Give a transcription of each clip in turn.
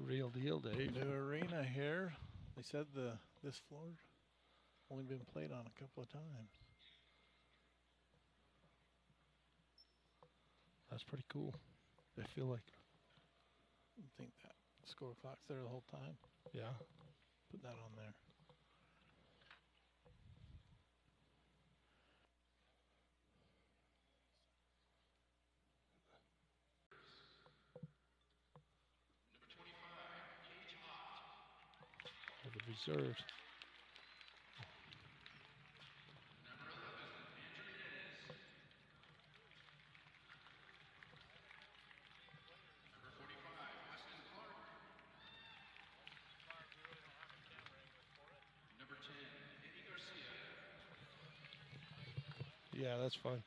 real deal, Dave. New arena here. They said this floor only been played on a couple of times. That's pretty cool. I feel like. I think that score clock's there the whole time. Yeah. Put that on there. The reserves. Yeah, that's fine.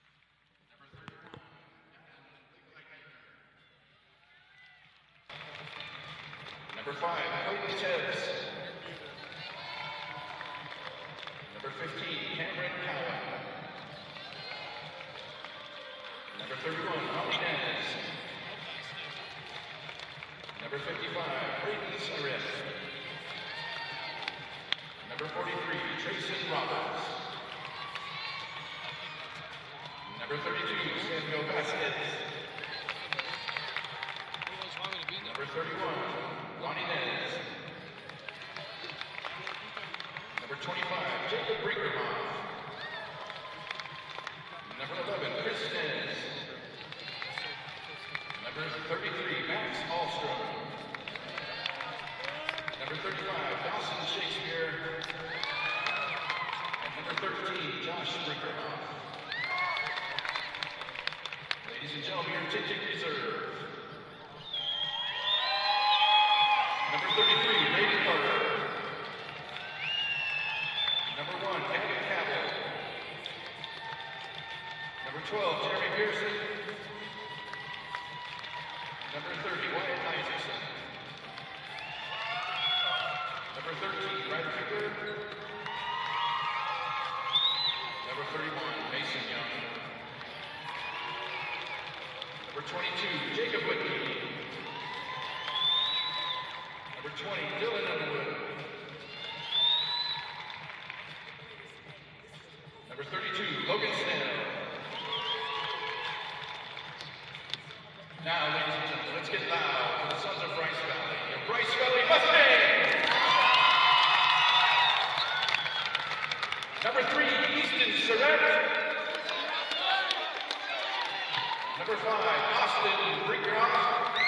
Number 5, Clayton Tibbs. Number 15, Cameron Cowan. Number 31, Martinez. Number 55, Braden Sarif. Number 43, Jason Roberts. Number 32, Samuel Vasquez. Number 31, Ronnie Nez. Number 25, Jacob Brinkerhoff. Number 11, Chris Nez. Number 33, Max Alstrom. Number 35, Dawson Shakespeare. And number 13, Josh Brinkerhoff. Ladies and gentlemen, your Tintic reserve. Number 33, Brady Carter. Number 1, Evan Cabell. Number 12, Jeremy Pearson. Number 30, Wyatt Isaacson. Number 13, Ryder Ficker. Number 31, Mason Young. Number 22, Jacob Whitney. Number 20, Dylan Underwood. Number 32, Logan Snell. Now, ladies and gentlemen, let's get loud for the Sons of Bryce Valley. The Bryce Valley Mustangs! Number 3, Easton Surratt. Number 5, Austin Brinkerhoff.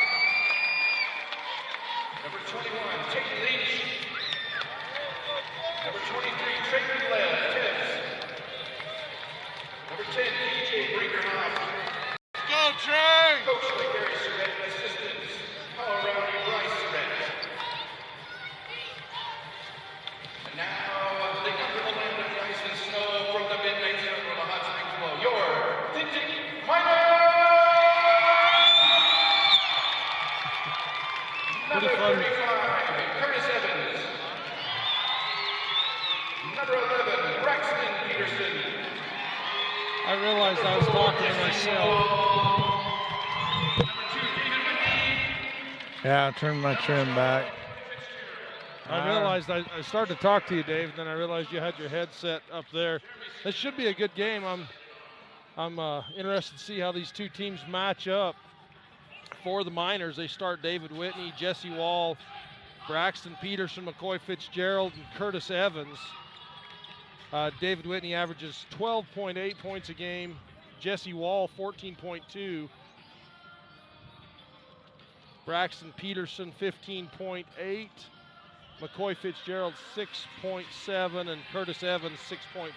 Number 21, Tate Leach. Number 23, Trayton Tibbs. Number 10, DJ Brinkerhoff. Go, Trey! Coach McGarry Surratt, assistants, Colorado Bryce Surratt. And now, the gun from the land of ice and snow from the midnight sun from the hot springs below. Your Tintic Minor! Number 35, Curtis Evans. Number 11, Braxton Peterson. I realized I was talking to myself. Number 2, David Whitney. Yeah, turn my trim back. I realized I started to talk to you, Dave, and then I realized you had your headset up there. This should be a good game. I'm interested to see how these two teams match up. For the Miners, they start David Whitney, Jesse Wall, Braxton Peterson, McCoy Fitzgerald, and Curtis Evans. David Whitney averages 12.8 points a game. Jesse Wall, 14.2. Braxton Peterson, 15.8. McCoy Fitzgerald, 6.7. And Curtis Evans, 6.4.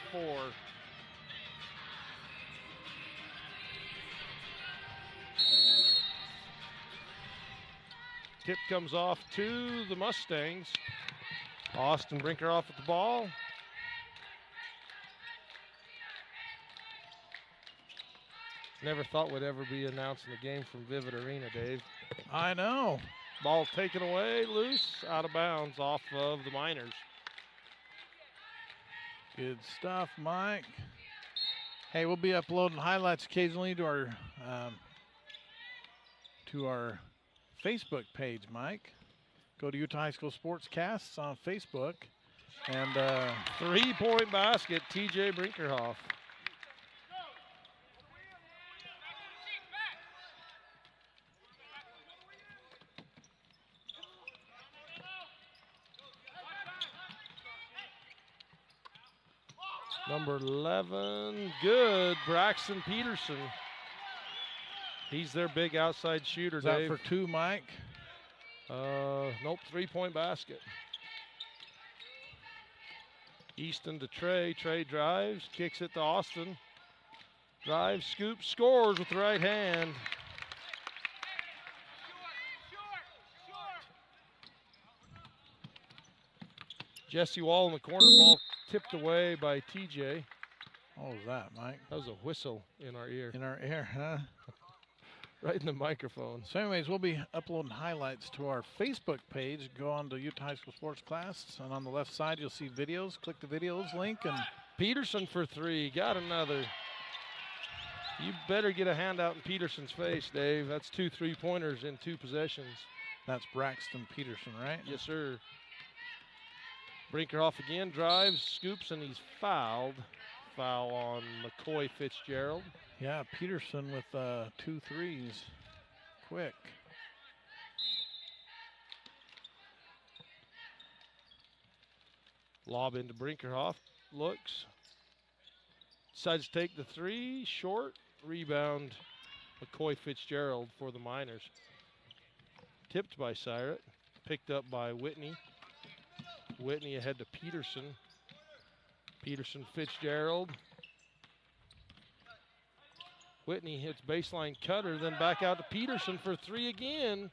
Tip comes off to the Mustangs. Austin Brinkerhoff at the ball. Never thought we'd ever be announcing the game from Vivid Arena, Dave. I know. Ball taken away, loose, out of bounds, off of the Miners. Good stuff, Mike. Hey, we'll be uploading highlights occasionally to our Facebook page, Mike. Go to Utah High School Sportscasts on Facebook. And 3-point basket, TJ Brinkerhoff. Number 11, good, Braxton Peterson. He's their big outside shooter, is that Dave. for 2, Mike? Nope, 3-point basket. Easton to Trey. Trey drives, kicks it to Austin. Drives, scoops, scores with the right hand. Jesse Wall in the corner, ball tipped away by TJ. What was that, Mike? That was a whistle in our ear. In our ear, huh? Right in the microphone. So anyways, we'll be uploading highlights to our Facebook page. Go on to Utah High School Sports Class, and on the left side you'll see videos. Click the videos link. And Peterson for 3, got another. You better get a hand out in Peterson's face, Dave. That's 2 3-pointers in 2 possessions. that's Braxton Peterson, right? Yes, sir. Brinkerhoff again, drives, scoops, and he's fouled. Foul on McCoy Fitzgerald. Yeah, Peterson with 2 threes. Quick. Lob into Brinkerhoff. Looks. Decides to take the 3. Short. Rebound. McCoy Fitzgerald for the Miners. Tipped by Syrat. Picked up by Whitney. Whitney ahead to Peterson. Peterson Fitzgerald. Whitney hits baseline cutter, then back out to Peterson for 3 again.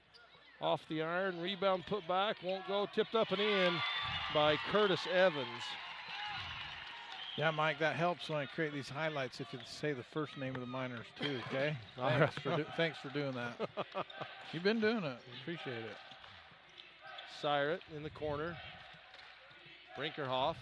Off the iron, rebound put back, won't go, tipped up and in by Curtis Evans. Yeah, Mike, that helps when I create these highlights if you say the first name of the Miners too, okay? All Thanks for doing that. You've been doing it. Appreciate it. Syrat in the corner. Brinkerhoff.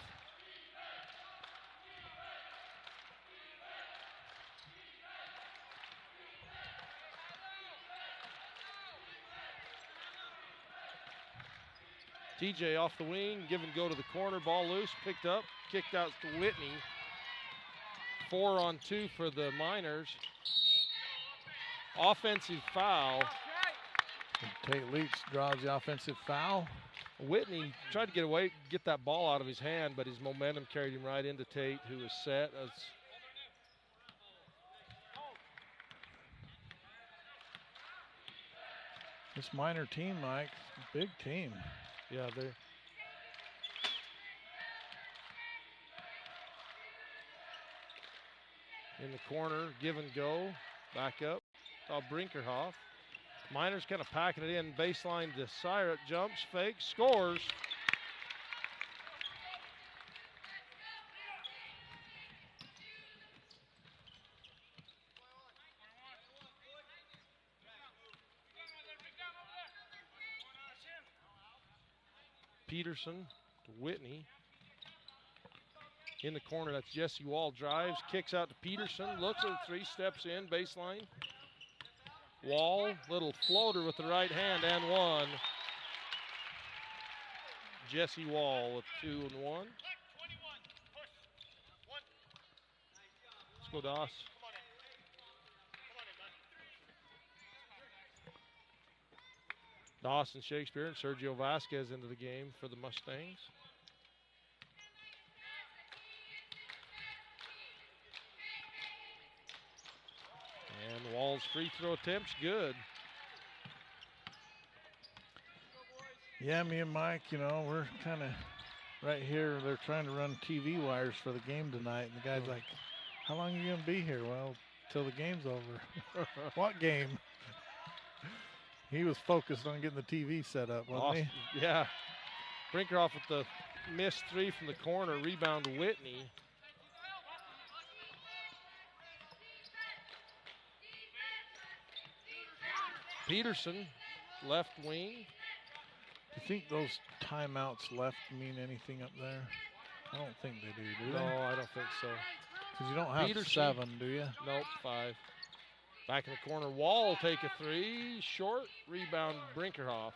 TJ off the wing, give and go to the corner, ball loose, picked up, kicked out to Whitney. 4 on 2 for the Miners. Offensive foul. And Tate Leach draws the offensive foul. Whitney tried to get away, get that ball out of his hand, but his momentum carried him right into Tate, who was set. This Miner team, Mike, big team. Yeah, they're in the corner, give and go, back up, Brinkerhoff. Miners kind of packing it in, baseline to Syrat, jumps, fakes, scores. Peterson to Whitney. In the corner, that's Jesse Wall, drives, kicks out to Peterson, looks at 3, steps in, baseline. Wall, little floater with the right hand and 1. Jesse Wall with 2 and 1. Let's go, Doss. Dawson Shakespeare and Sergio Vasquez into the game for the Mustangs. And Wall's free throw attempt's good. Yeah, me and Mike, you know, we're kind of right here. They're trying to run TV wires for the game tonight. And the guy's like, how long are you going to be here? Well, till the game's over. What game? He was focused on getting the TV set up, wasn't he? Yeah. Brinkerhoff with the missed 3 from the corner. Rebound to Whitney. Peterson, left wing. Do you think those timeouts left mean anything up there? I don't think they do No, they? I don't think so. Because you don't have Peterson. 7, do you? Nope, 5. Back in the corner, Wall will take a 3. Short, rebound Brinkerhoff.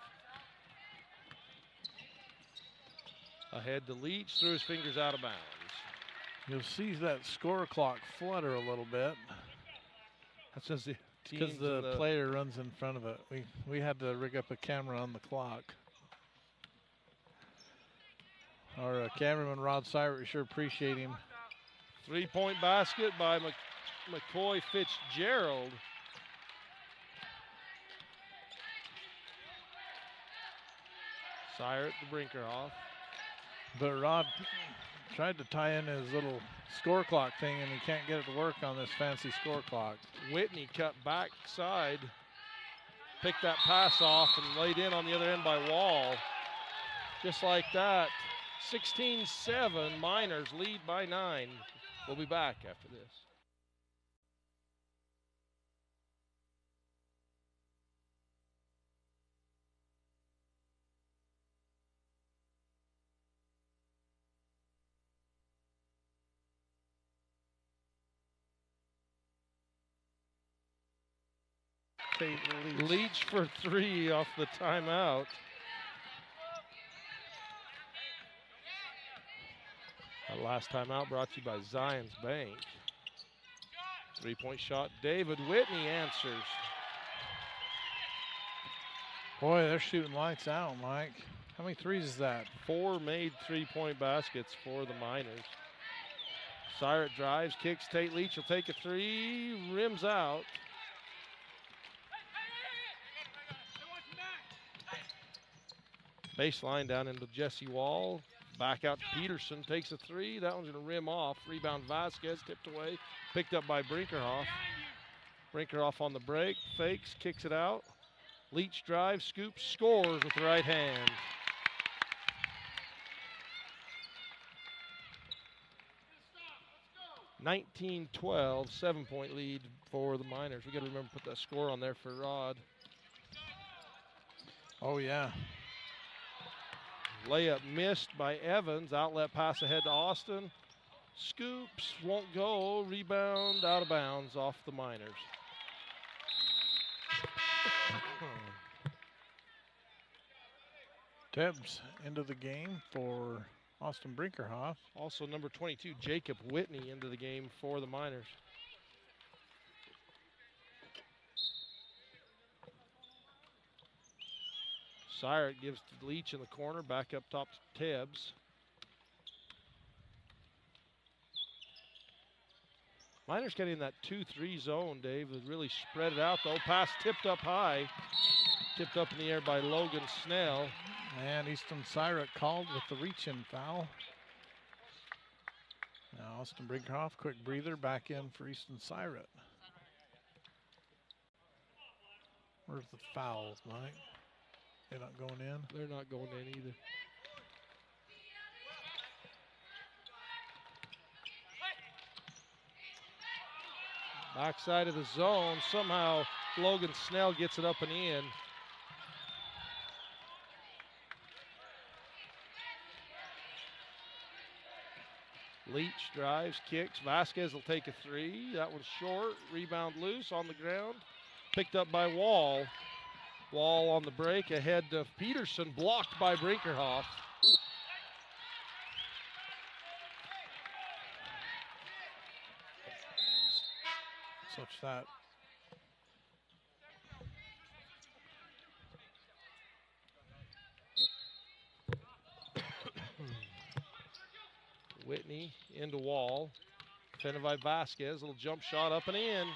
Ahead to Leach, threw his fingers out of bounds. You'll see that score clock flutter a little bit. That says the Because the player runs in front of it. We had to rig up a camera on the clock. Our cameraman, Rod Seibert, we sure appreciate him. 3-point basket by McCoy Fitzgerald. Seibert to Brinkerhoff. But Rod tried to tie in his little score clock thing, and he can't get it to work on this fancy score clock. Whitney cut backside, picked that pass off, and laid in on the other end by Wall. Just like that, 16-7, Miners lead by 9. We'll be back after this. Leach for 3 off the timeout. That last timeout brought to you by Zions Bank. 3-point shot, David Whitney answers. Boy, they're shooting lights out, Mike. How many threes is that? 4 made 3-point baskets for the Miners. Seibert drives, kicks, Tate Leach will take a 3, rims out. Baseline down into Jesse Wall. Back out to Peterson, takes a 3. That one's going to rim off. Rebound Vasquez, tipped away. Picked up by Brinkerhoff. Brinkerhoff on the break, fakes, kicks it out. Leach drives, scoops, scores with the right hand. (19-12), 7-point lead for the Miners. We got to remember to put that score on there for Rod. Oh, yeah. Layup missed by Evans. Outlet pass ahead to Austin. Scoops, won't go. Rebound out of bounds off the Miners. Tibbs into the game for Austin Brinkerhoff. Also number 22, Jacob Whitney into the game for the Miners. Seibert gives to Leach in the corner, back up top to Tibbs. Miners getting in that 2-3 zone, Dave. They really spread it out, though. Pass tipped up high. Tipped up in the air by Logan Snell. And Easton Seibert called with the reach-in foul. Now Austin Brinkerhoff, quick breather, back in for Easton Seibert. Where's the fouls, Mike? They're not going in? They're not going in either. Backside of the zone. Somehow Logan Snell gets it up and in. Leach drives, kicks. Vasquez will take a 3. That one's short. Rebound loose on the ground. Picked up by Wall. Wall on the break ahead to Peterson, blocked by Brinkerhoff. Such that. Whitney into Wall. Defended by Vasquez. Little jump shot up and in.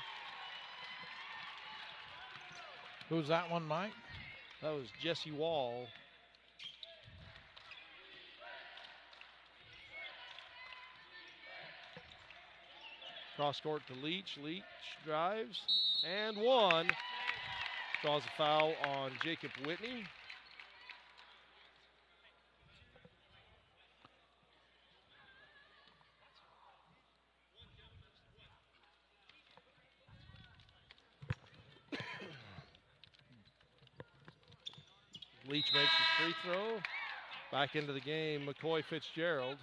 Who's that one, Mike? That was Jesse Wall. Cross court to Leach. Leach drives and one. Draws a foul on Jacob Whitney. Leach makes his free throw. Back into the game, McCoy Fitzgerald.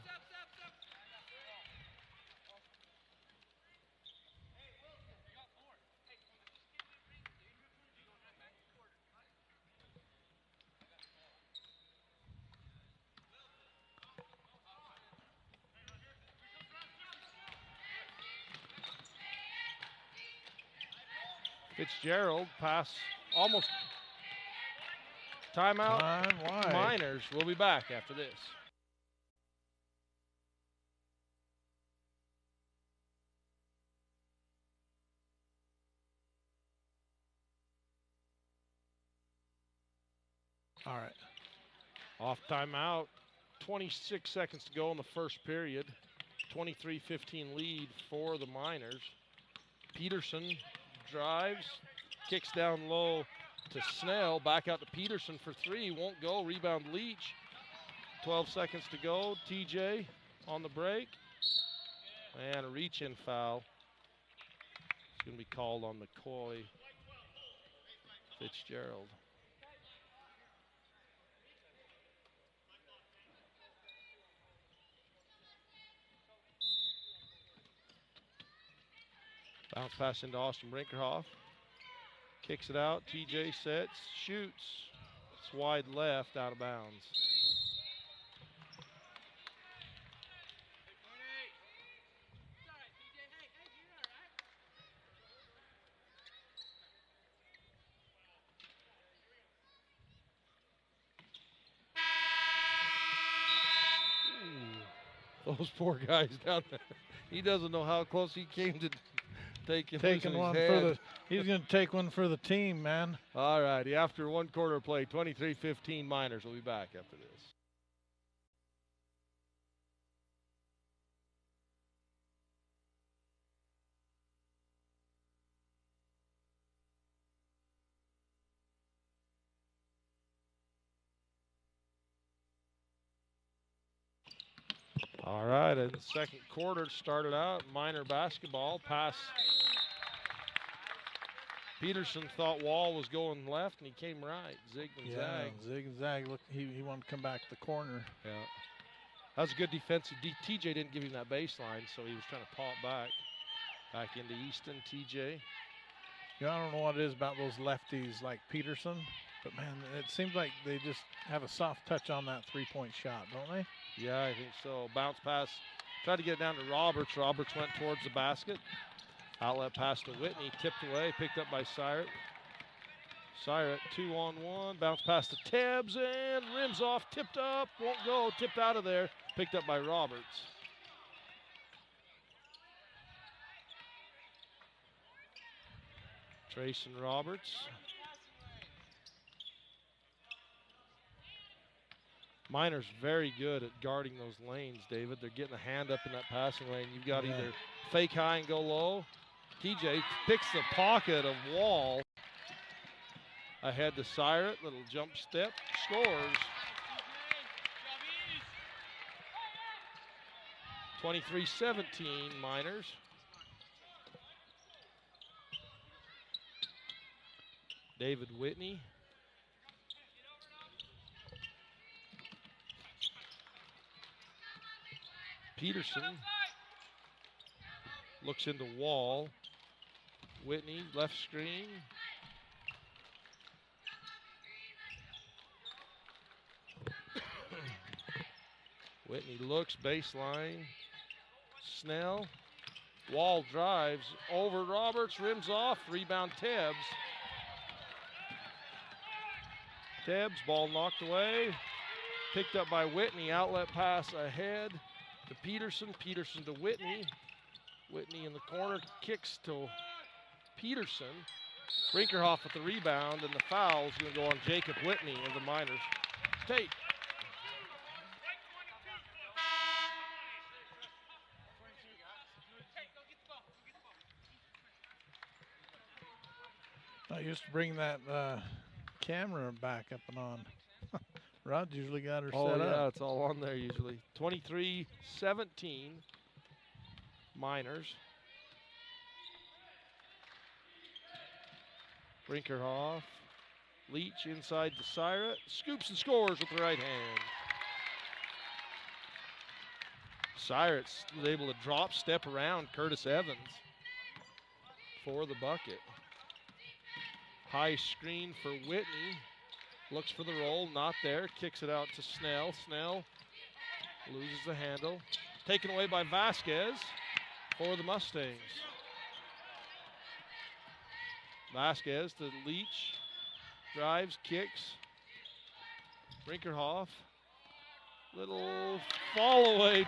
Fitzgerald pass almost timeout. Time wide. Miners. We'll be back after this. All right. Off timeout. 26 seconds to go in the first period. 23-15 lead for the Miners. Peterson drives, kicks down low to Snell. Back out to Peterson for three. Won't go. Rebound Leach. 12 seconds to go. TJ on the break. And a reach-in foul. It's going to be called on McCoy Fitzgerald. Bounce pass into Austin Brinkerhoff. Kicks it out. TJ sets, shoots. It's wide left, out of bounds. Ooh, those poor guys down there. He doesn't know how close he came to taking one for the. He's going to take one for the team, man. All righty. After one quarter play, 23-15 Miners. We'll be back after this. All right, and the second quarter started out, Miner basketball. Pass. Peterson thought Wall was going left, and he came right. Zig and zag. Zig and zag. Look, he wanted to come back to the corner. Yeah. That was a good defensive. TJ didn't give him that baseline, so he was trying to paw it back. Back into Easton, TJ. You know, I don't know what it is about those lefties like Peterson, but, man, it seems like they just have a soft touch on that three-point shot, don't they? Yeah, I think so. Bounce pass. Tried to get it down to Roberts. Roberts went towards the basket. Outlet pass to Whitney. Tipped away. Picked up by Syrett. Syrett 2-on-1. Bounce pass to Tebbs and rims off. Tipped up. Won't go. Tipped out of there. Picked up by Roberts. Trayson Roberts. Miners very good at guarding those lanes, David. They're getting a hand up in that passing lane. You've got either fake high and go low. TJ picks the pocket of Wall. Ahead to Syrett. Little jump step. Scores. 23-17 Miners. David Whitney. Peterson looks into Wall. Whitney, left screen. Whitney looks, baseline. Snell. Wall drives over Roberts, rims off, rebound Tebbs. Tebbs, ball knocked away. Picked up by Whitney, outlet pass ahead to Peterson. Peterson to Whitney. Whitney in the corner, kicks to Peterson. Brinkerhoff with the rebound, and the foul is going to go on Jacob Whitney of the Miners. Tate. I used to bring that camera back up and on. Rod usually got her set up. Oh, yeah, it's all on there usually. 23-17 Miners. Brinkerhoff. Leach inside to Syrett. Scoops and scores with the right hand. Syrett was able to drop, step around Curtis Evans for the bucket. High screen for Whitney. Looks for the roll, not there. Kicks it out to Snell. Snell loses the handle. Taken away by Vasquez for the Mustangs. Vasquez to Leach. Drives, kicks. Brinkerhoff. Little fall away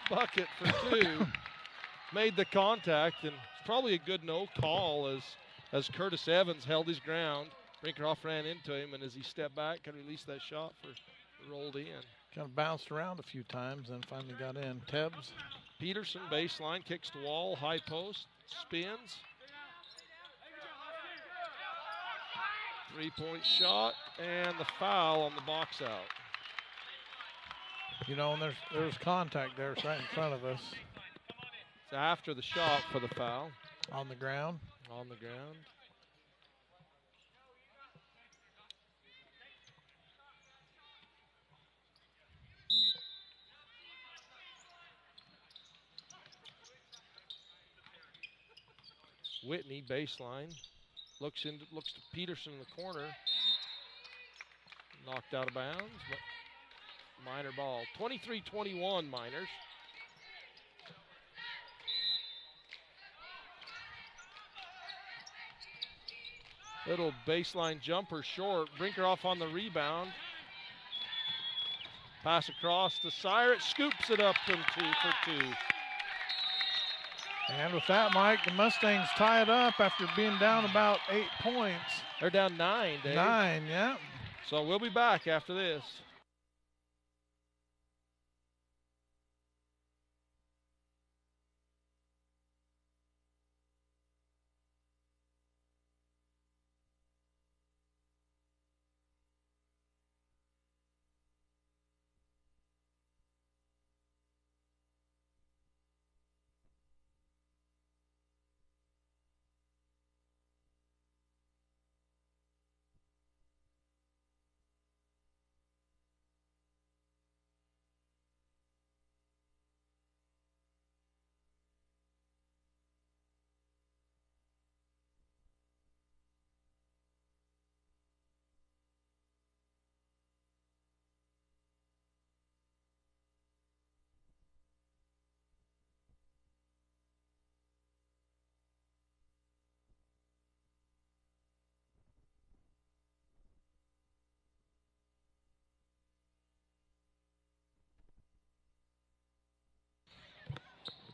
bucket for 2. Made the contact, and it's probably a good no call as Curtis Evans held his ground. Brinkerhoff ran into him, and as he stepped back, kind of released that shot rolled in. Kind of bounced around a few times and finally got in. Tebbs. Peterson, baseline, kicks to wall, high post, spins. 3-point shot, and the foul on the box out. You know, and there's contact there. It's right in front of us. It's after the shot for the foul. On the ground. On the ground. Whitney, baseline. Looks to Peterson in the corner. Knocked out of bounds. Miner ball. 23-21 Miners. Little baseline jumper short. Brinkerhoff on the rebound. Pass across to Syrett. Scoops it up and 2 for 2. And with that, Mike, the Mustangs tie it up after being down about 8 points. They're down 9, Dave. 9, yeah. So we'll be back after this.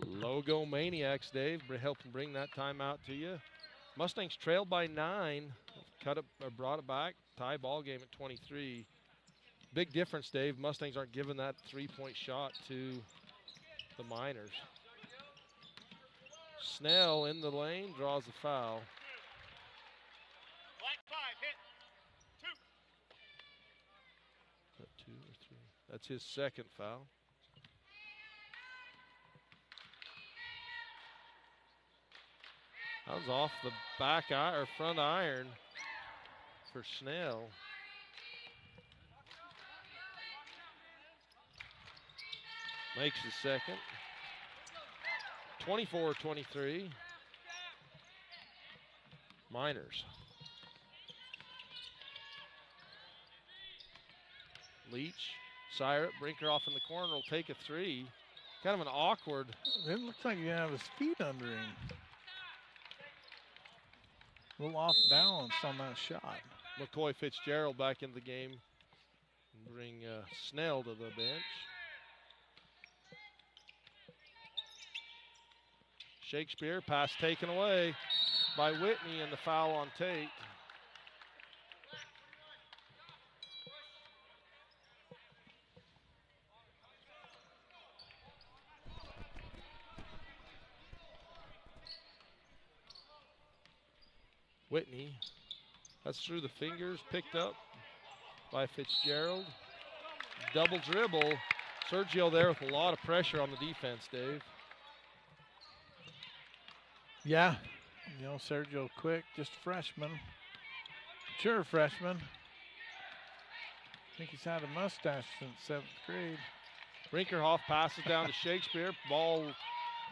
Logo Maniacs, Dave, helping bring that timeout to you. Mustangs trailed by 9, brought it back, tie ball game at 23. Big difference, Dave. Mustangs aren't giving that 3-point shot to the Miners. Snell in the lane, draws the foul. Black 5, hit. 2. Is that 2 or 3? That's his second foul. That was off the front iron for Snell. Makes the second. 24-23. Miners. Leach, Syrett, Brinkerhoff in the corner will take a 3. Kind of an awkward. It looks like you have his feet under him. A little off balance on that shot. McCoy Fitzgerald back in the game. Bring Snell to the bench. Shakespeare, pass taken away by Whitney, and the foul on Tate. Whitney, that's through the fingers, picked up by Fitzgerald. Double dribble. Sergio there with a lot of pressure on the defense, Dave. Yeah, you know, Sergio quick, just a freshman. Sure, freshman. I think he's had a mustache since 7th grade. Brinkerhoff passes down to Shakespeare. Ball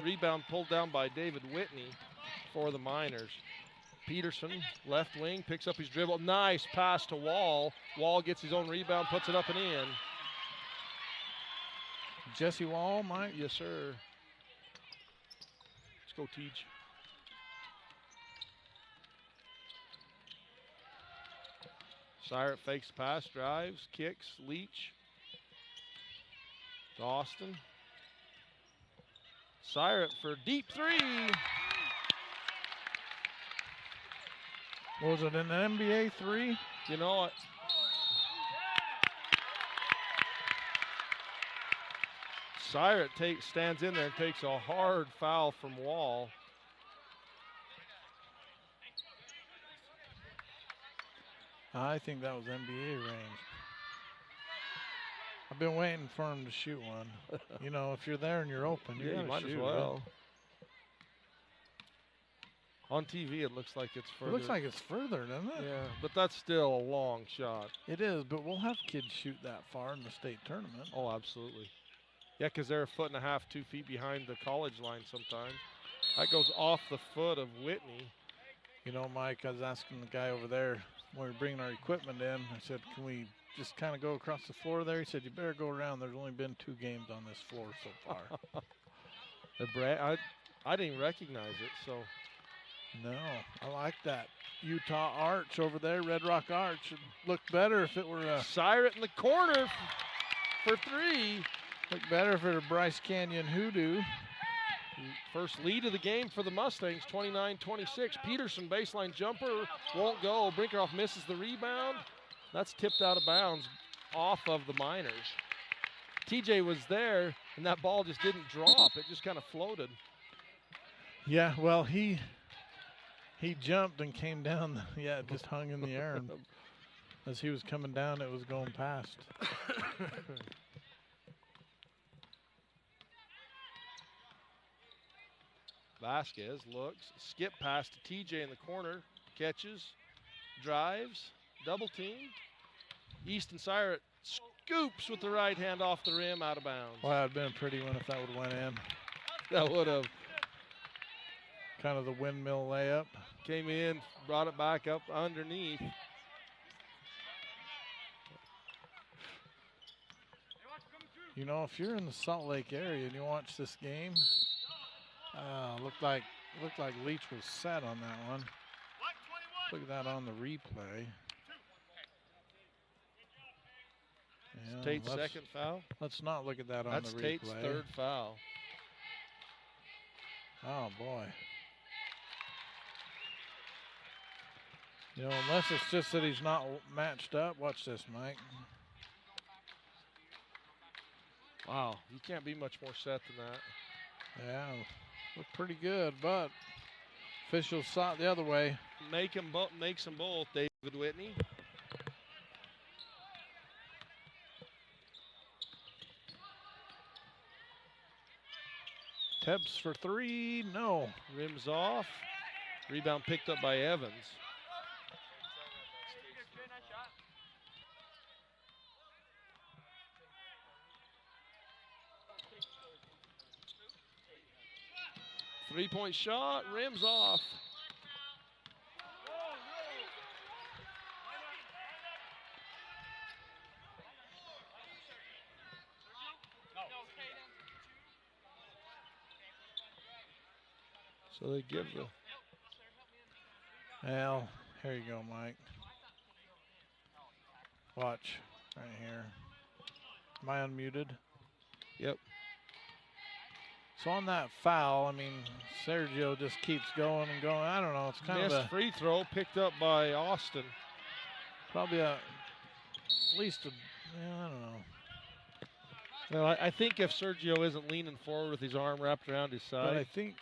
rebound pulled down by David Whitney for the Miners. Peterson, left wing, picks up his dribble. Nice pass to Wall. Wall gets his own rebound, puts it up and in. Jesse Wall, Mike? Yes, sir. Let's go, Teach. Syrett fakes pass, drives, kicks, Leach. To Austin. Syrett for deep three. Was it an NBA three? You know what? Syrett stands in there and takes a hard foul from Wall. I think that was NBA range. I've been waiting for him to shoot one. You know, if you're there and you're open, you're Yeah, gonna you might shoot as well. On TV, it looks like it's further. It looks like it's further, doesn't it? Yeah, but that's still a long shot. It is, but we'll have kids shoot that far in the state tournament. Oh, absolutely. Yeah, because they're 1.5 feet, 2 feet behind the college line sometimes. That goes off the foot of Whitney. You know, Mike, I was asking the guy over there when we were bringing our equipment in. I said, can we just kind of go across the floor there? He said, you better go around. There's only been 2 games on this floor so far. I didn't even recognize it, so. No, I like that. Utah Arch over there, Red Rock Arch. Would look better if it were a... Syrett in the corner for 3. Look better if it were Bryce Canyon Hoodoo. First lead of the game for the Mustangs, 29-26. Peterson baseline jumper, won't go. Brinkerhoff misses the rebound. That's tipped out of bounds off of the Miners. TJ was there, and that ball just didn't drop. It just kind of floated. Yeah, well, he jumped and came down. Yeah, it just hung in the air. And as he was coming down, it was going past. Vasquez looks, skip pass to TJ in the corner, catches, drives, double teamed. Easton Syrett scoops with the right hand off the rim, out of bounds. Well, that'd been a pretty one if that would have went in. That would have. Kind of the windmill layup. Came in, brought it back up underneath. You know, if you're in the Salt Lake area and you watch this game, looked like Leach was set on that one. Look at that on the replay. Yeah, Tate's second foul. Let's not look at that on That's the replay. Tate's third foul. Oh boy. You know, unless it's just that he's not matched up. Watch this, Mike. Wow, you can't be much more set than that. Yeah, looked pretty good, but officials saw it the other way. Makes them both, David Whitney. Tebs for 3, no. Rims off. Rebound picked up by Evans. Three-point shot, rims off. So they give the... Well, here you go, Mike. Watch, right here. Am I unmuted? Yep. So on that foul, I mean, Sergio just keeps going and going. I don't know. It's kind Missed of a free throw picked up by Austin. probably at least a, I don't know. Well, I think if Sergio isn't leaning forward with his arm wrapped around his But I side, think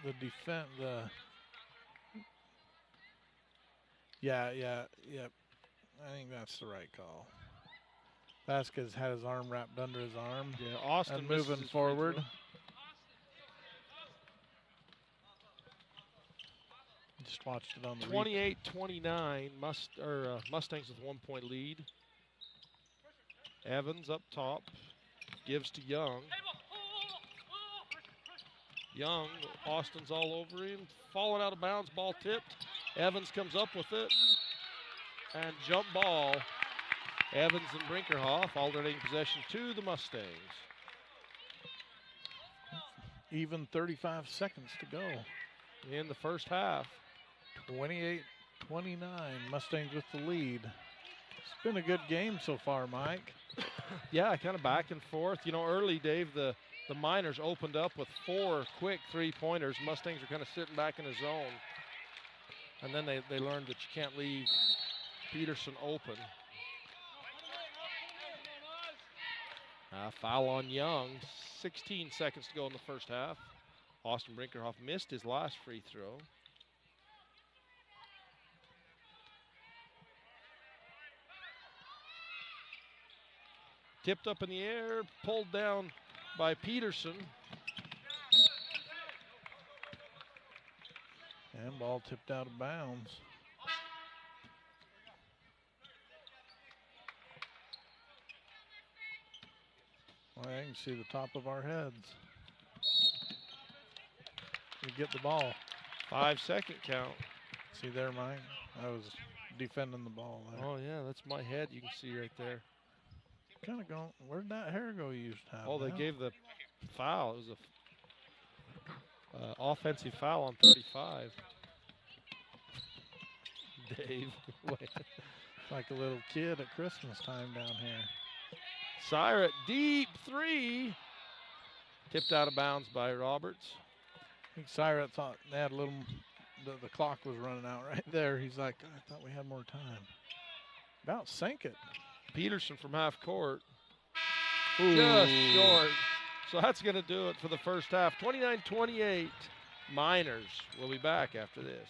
the defense, yeah. I think that's the right call. Vasquez had his arm wrapped under his arm. yeah, Austin And misses moving his free forward. throw. Just watched it on the 28-29, Mustangs with 1 point lead. Evans up top, gives to Young. Young, Austin's all over him, falling out of bounds, ball tipped. Evans comes up with it, and jump ball. Evans and Brinkerhoff alternating possession to the Mustangs. Even 35 seconds to go. In the first half. 28-29. 29, Mustangs with the lead. It's been a good game so far, Mike. Yeah, kind of back and forth. You know, early, Dave, the Miners opened up with 4 quick three-pointers. Mustangs are kind of sitting back in the zone. And then they learned that you can't leave Peterson open. Foul on Young. 16 seconds to go in the first half. Austin Brinkerhoff missed his last free throw. Tipped up in the air, pulled down by Peterson. And ball tipped out of bounds. Well, I can see the top of our heads. We get the ball. 5-second count. See there, Mike? I was defending the ball there. Oh, yeah, that's my head you can see right there. Kind of going, where'd that hair go you used to have? Oh, they now? gave the foul. It was a offensive foul on 35. Dave. Like a little kid at Christmas time down here. Syrat, deep three. Tipped out of bounds by Roberts. I think Syrat thought they had a little, the clock was running out right there. He's like, I thought we had more time. About sank it. Peterson from half court. Ooh. Just short. So that's going to do it for the first half. 29-28 Miners. We'll be back after this.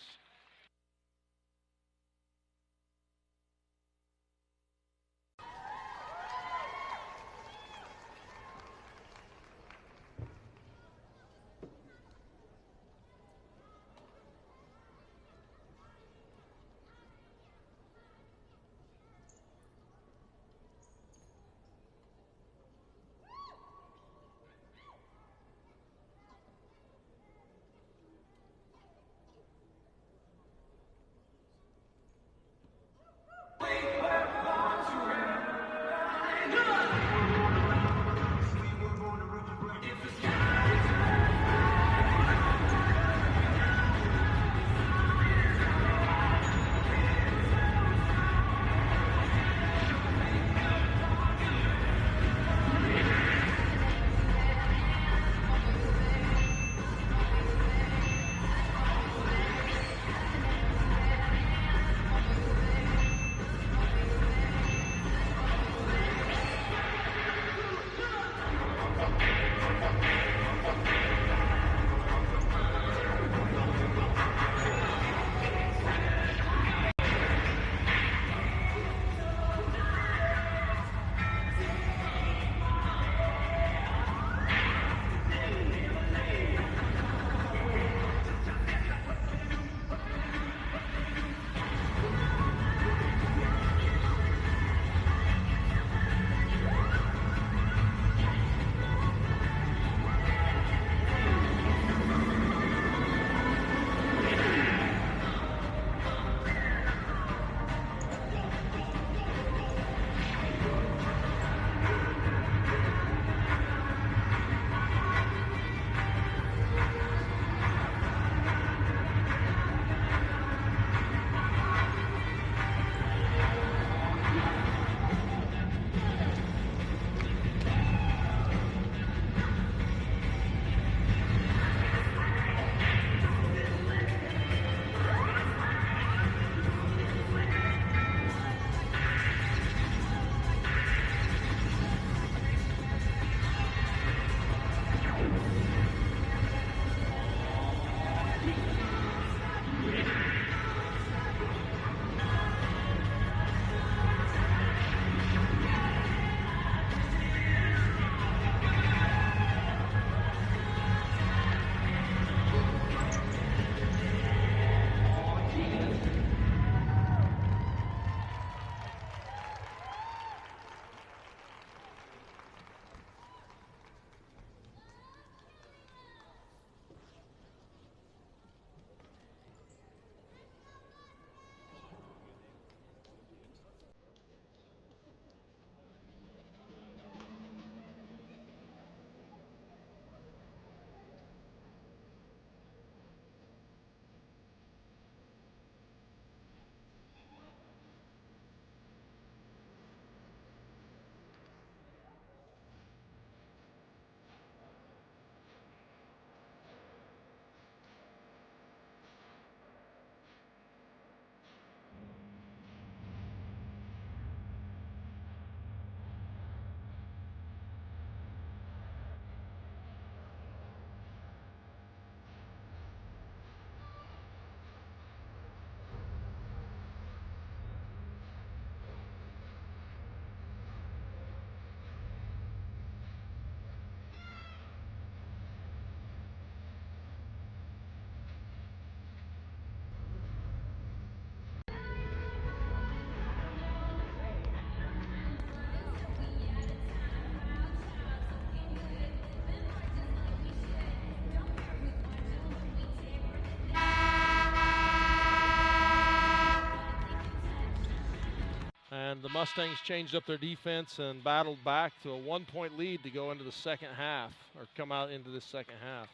And the Mustangs changed up their defense and battled back to a 1-point lead to go into the second half, or come out into the second half.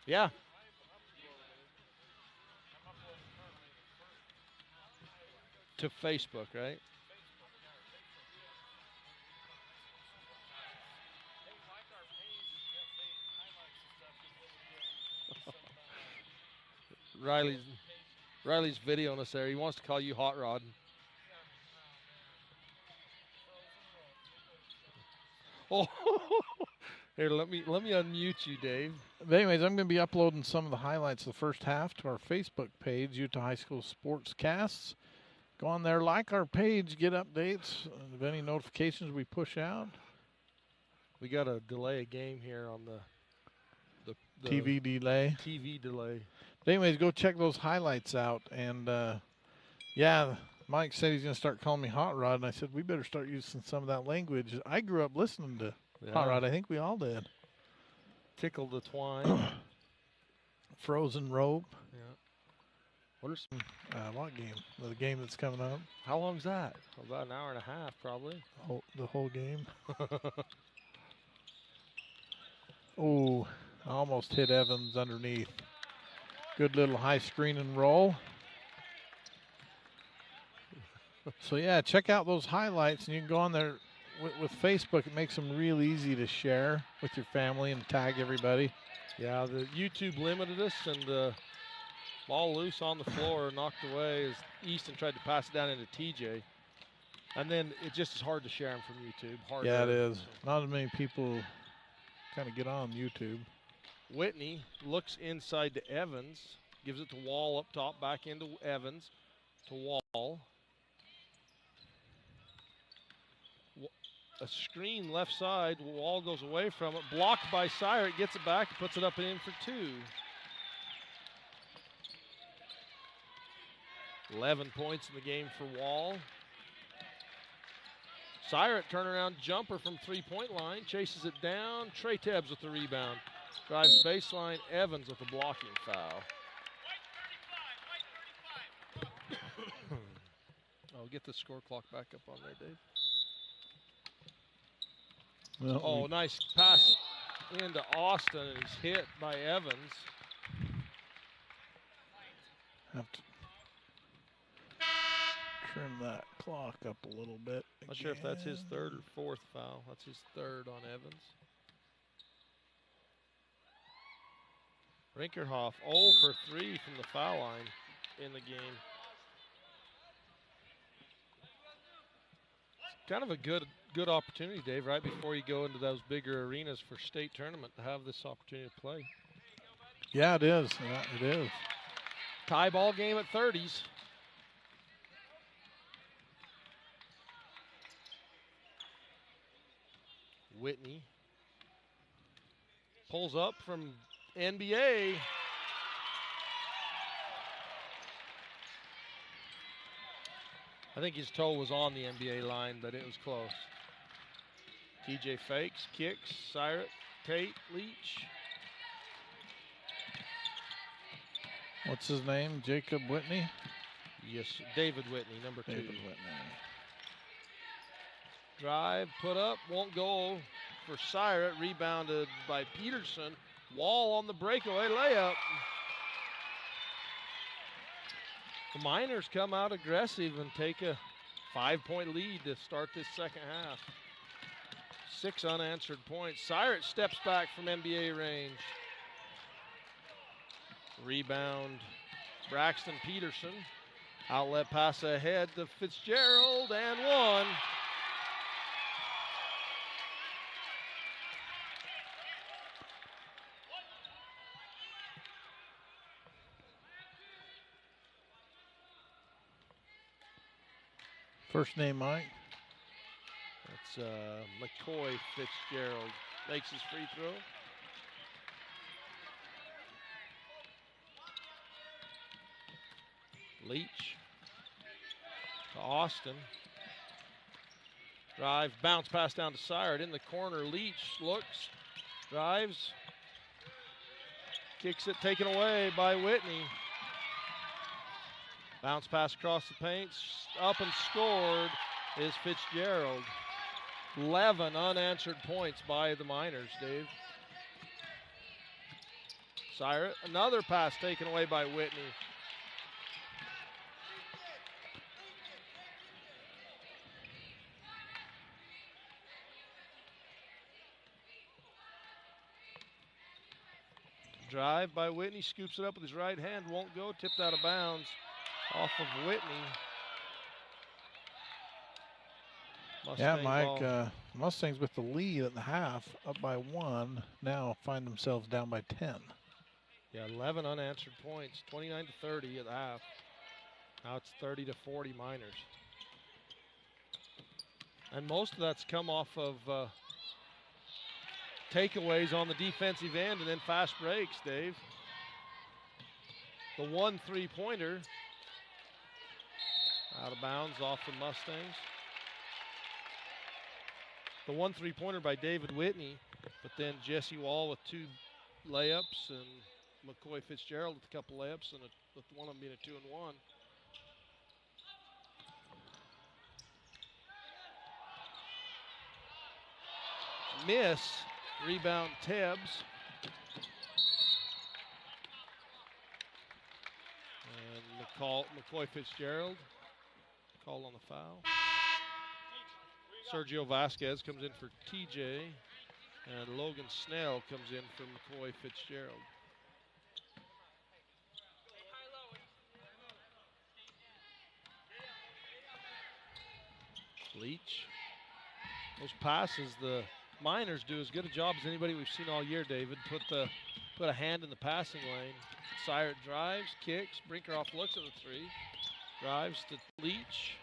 Yeah. To Facebook, right? Riley's videoing us there. He wants to call you Hot Rod. Oh, here, let me unmute you, Dave. But anyways, I'm going to be uploading some of the highlights of the first half to our Facebook page, Utah High School Sportscasts. Go on there, like our page, get updates of any notifications we push out. We got to delay a game here on the TV delay. TV delay. But anyways, go check those highlights out. And, yeah, Mike said he's going to start calling me Hot Rod. And I said, we better start using some of that language. I grew up listening to Hot Rod. I think we all did. Tickle the twine. Frozen rope. Yeah. What game? The game that's coming up. How long's that? About an hour and a half, probably. The whole game. Oh, I almost hit Evans underneath. Good little high screen and roll. So, yeah, check out those highlights, and you can go on there with Facebook. It makes them real easy to share with your family and tag everybody. Yeah, the YouTube limited us, and ball loose on the floor, knocked away as Easton tried to pass it down into TJ. And then it just is hard to share them from YouTube. Yeah, it is. Not as many people kind of get on YouTube. Whitney looks inside to Evans, gives it to Wall up top, back into Evans, to Wall. A screen left side, Wall goes away from it, blocked by Syrett, gets it back, puts it up and in for 2. 11 points in the game for Wall. Syrett turnaround jumper from three-point line, chases it down. Trey Tebbs with the rebound. Drives baseline, Evans with the blocking foul. I'll get the score clock back up on there, Dave. Well, nice pass into Austin, and he's hit by Evans. Have to trim that clock up a little bit. Not sure if that's his third or fourth foul. That's his third on Evans. Rinkerhoff 0 for 3 from the foul line in the game. It's kind of a good opportunity, Dave, right before you go into those bigger arenas for state tournament to have this opportunity to play. Yeah, it is. Yeah, it is. Tie ball game at 30s. Whitney pulls up from NBA. I think his toe was on the NBA line, but it was close. TJ fakes, kicks, Syrett, Tate, Leach. What's his name? Jacob Whitney? Yes, David Whitney, number 2. David Whitney. Drive, put up, won't go for Syrett. Rebounded by Peterson. Wall on the breakaway layup. The Miners come out aggressive and take a 5-point lead to start this second half. 6 unanswered points. Syrett steps back from NBA range. Rebound, Braxton Peterson. Outlet pass ahead to Fitzgerald, and 1. First name, Mike? That's McCoy Fitzgerald. Makes his free throw. Leach to Austin. Drive, bounce pass down to Syrett in the corner. Leach looks, drives, kicks it, taken away by Whitney. Bounce pass across the paint, up and scored is Fitzgerald. 11 unanswered points by the Miners, Dave. Cyrus, another pass taken away by Whitney. Drive by Whitney, scoops it up with his right hand, won't go, tipped out of bounds off of Whitney. Yeah, Mike, Mustangs with the lead at the half, up by 1, now find themselves down by 10. Yeah, 11 unanswered points, 29-30 at the half. Now it's 30-40 Miners. And most of that's come off of takeaways on the defensive end and then fast breaks, Dave. The 1 3-pointer out of bounds off the Mustangs. The 1 3-pointer by David Whitney, but then Jesse Wall with 2 layups and McCoy Fitzgerald with a couple layups and with one of them being a 2-and-1. Miss, rebound Tebbs. And McCoy Fitzgerald called on the foul. Sergio Vasquez comes in for TJ, and Logan Snell comes in for McCoy Fitzgerald. Leach. Those passes, the Miners do as good a job as anybody we've seen all year, David. Put a hand in the passing lane. Syrett drives, kicks, Brinkerhoff looks at the 3, drives to Leach.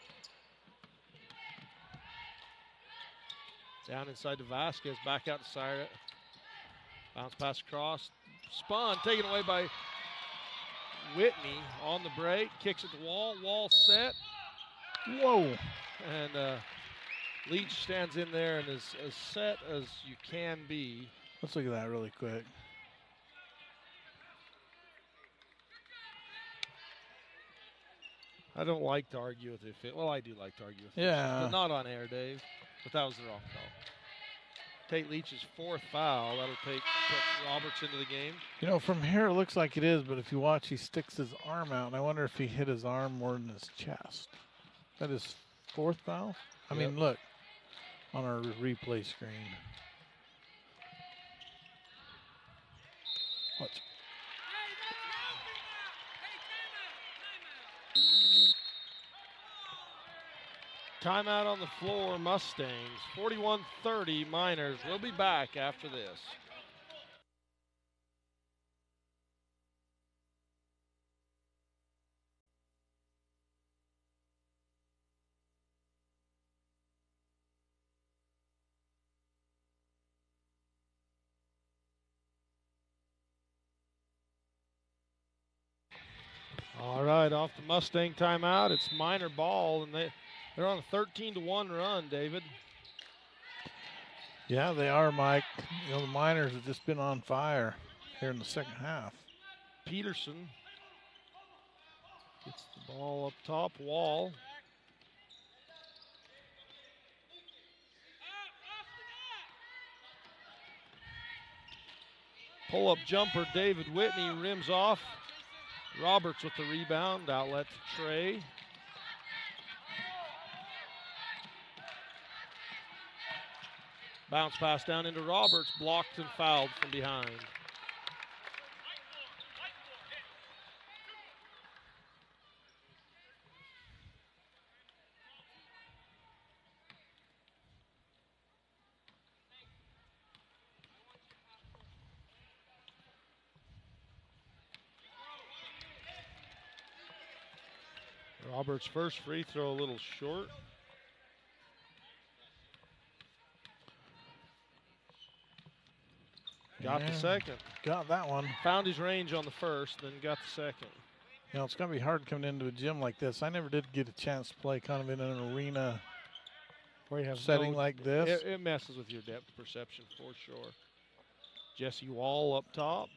Down inside to Vasquez, back out to Syrett. Bounce pass across, spun, taken away by Whitney on the break, kicks it to Wall, Wall set. Whoa. And Leach stands in there and is as set as you can be. Let's look at that really quick. I don't like to argue with it. Well, I do like to argue with it. Yeah. But not on air, Dave. But that was the wrong call. Tate Leach's 4th foul. That'll put Roberts into the game. You know, from here it looks like it is, but if you watch, he sticks his arm out, and I wonder if he hit his arm more than his chest. That is 4th foul? I mean, look on our replay screen. Watch. Timeout on the floor, Mustangs. 41-30 Miners. We'll be back after this. All right, off the Mustang timeout. It's Miner ball, and they're on a 13-1 run, David. Yeah, they are, Mike. You know, the Miners have just been on fire here in the second half. Peterson gets the ball up top, Wall. Pull-up jumper, David Whitney rims off. Roberts with the rebound, outlet to Trey. Bounce pass down into Roberts, blocked and fouled from behind. Roberts' first free throw a little short. Got the second. Got that one. Found his range on the first, then got the second. You know, it's going to be hard coming into a gym like this. I never did get a chance to play kind of in an arena where you have setting like this. It messes with your depth perception for sure. Jesse Wall up top.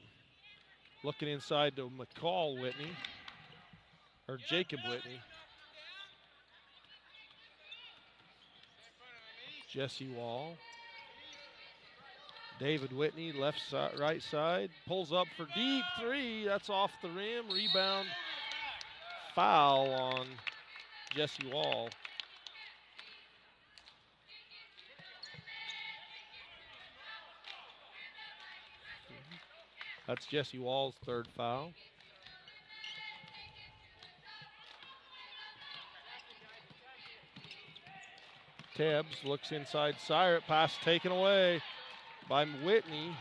Looking inside to McCall Whitney. or Jacob Whitney. Jesse Wall. David Whitney, left side, right side, pulls up for deep three. That's off the rim. Rebound, foul on Jesse Wall. That's Jesse Wall's third foul. Tebbs looks inside Syrett. Pass taken away by Whitney.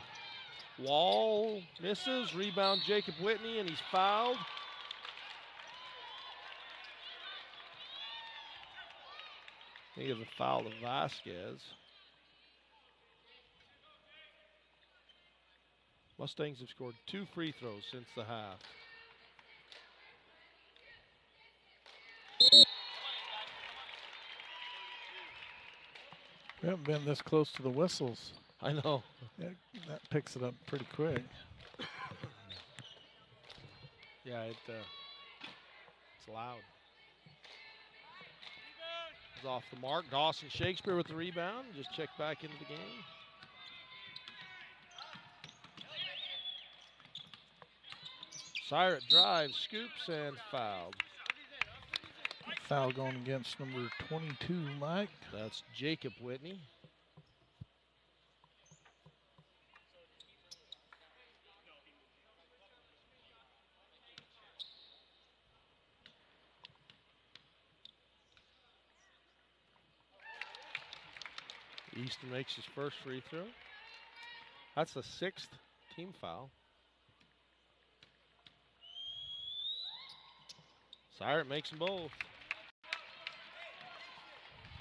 Wall misses. Rebound Jacob Whitney, and he's fouled. He gives a foul to Vasquez. Mustangs have scored 2 free throws since the half. We haven't been this close to the whistles. I know. That picks it up pretty quick. Yeah, it's loud. It's off the mark. Dawson Shakespeare with the rebound. Just checked back into the game. Syrett drives, scoops, and fouled. Foul going against number 22, Mike. That's Jacob Whitney. Easton makes his first free throw. That's the 6th team foul. Syrett makes them both.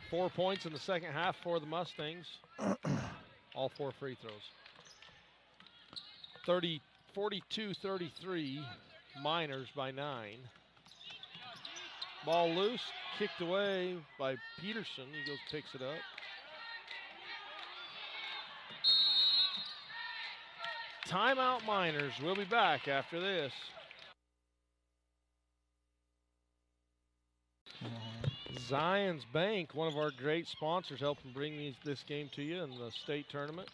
4 points in the second half for the Mustangs. All 4 free throws. 42-33, Miners by 9. Ball loose, kicked away by Peterson. He goes, picks it up. Timeout Miners. We'll be back after this. Zions Bank, one of our great sponsors, helping bring this game to you in the state tournament.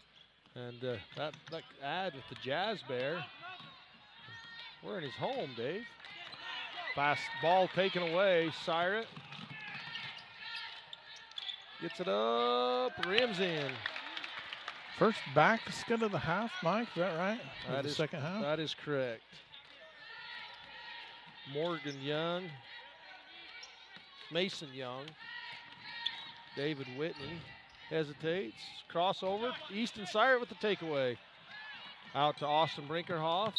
And that ad with the Jazz Bear. We're in his home, Dave. Fast ball taken away. Syrett gets it up, rims in. First basket of the half, Mike, is that right? That is the second half? That is correct. Morgan Young, Mason Young, David Whitney hesitates, crossover, Easton Syrett with the takeaway. Out to Austin Brinkerhoff.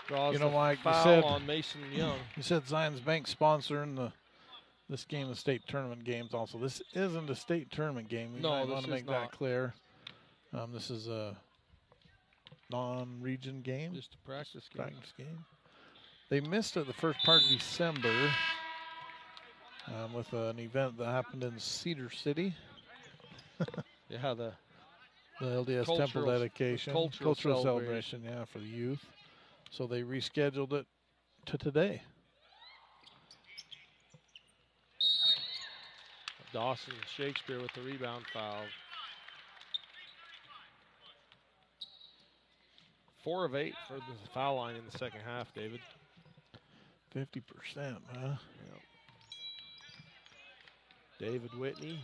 Draws Mike, foul on Mason Young. You said Zions Bank sponsoring this game, the state tournament games also. This isn't a state tournament game. We might want to make that clear. This is a non-region game. Just a practice game. They missed it the first part of December with an event that happened in Cedar City. Yeah, the LDS Temple dedication. Cultural celebration, yeah, for the youth. So they rescheduled it to today. Dawson Shakespeare with the rebound foul. 4 of 8 for the foul line in the second half, David. 50%, huh? Yep. David Whitney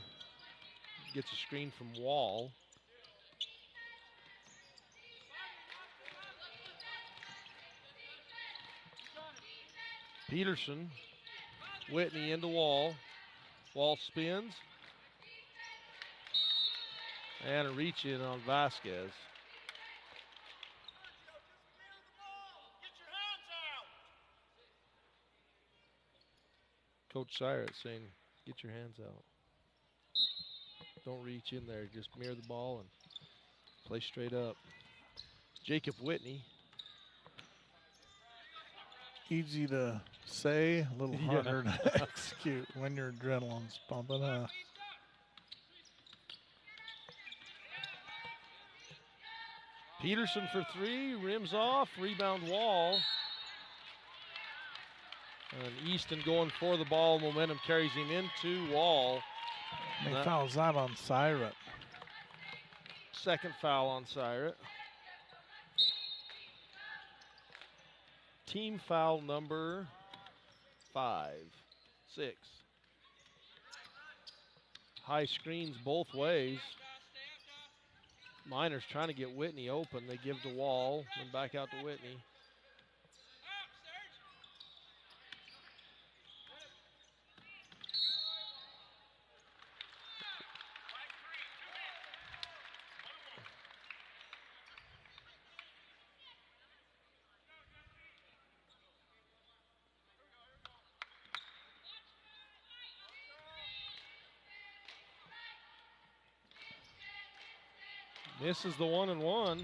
gets a screen from Wall. Peterson, Whitney into Wall. Wall spins. And a reach in on Vasquez. Coach Syrett saying, get your hands out. Don't reach in there. Just mirror the ball and play straight up. Jacob Whitney. Easy to say, a little harder to execute when your adrenaline's pumping up. Peterson for three, rims off, rebound Wall. And Easton going for the ball, momentum carries him into Wall. He fouls out on Syrat. Second foul on Syrat. Team foul number 5, 6. High screens both ways. Miners trying to get Whitney open. They give to Wall, then back out to Whitney. Misses the 1-and-1.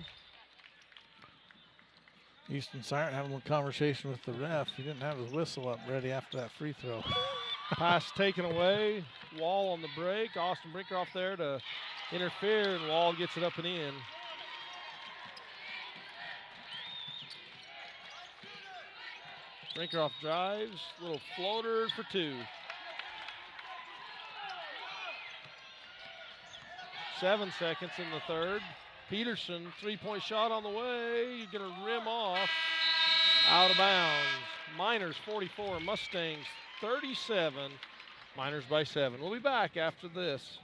Easton Syrat having a conversation with the ref. He didn't have his whistle up ready after that free throw. Pass taken away. Wall on the break. Austin Brinkerhoff there to interfere, and Wall gets it up and in. Brinkerhoff drives. Little floater for 2. 7 seconds in the third. Peterson, three-point shot on the way. You're going to rim off. Out of bounds. Miners 44, Mustangs 37. Miners by 7. We'll be back after this.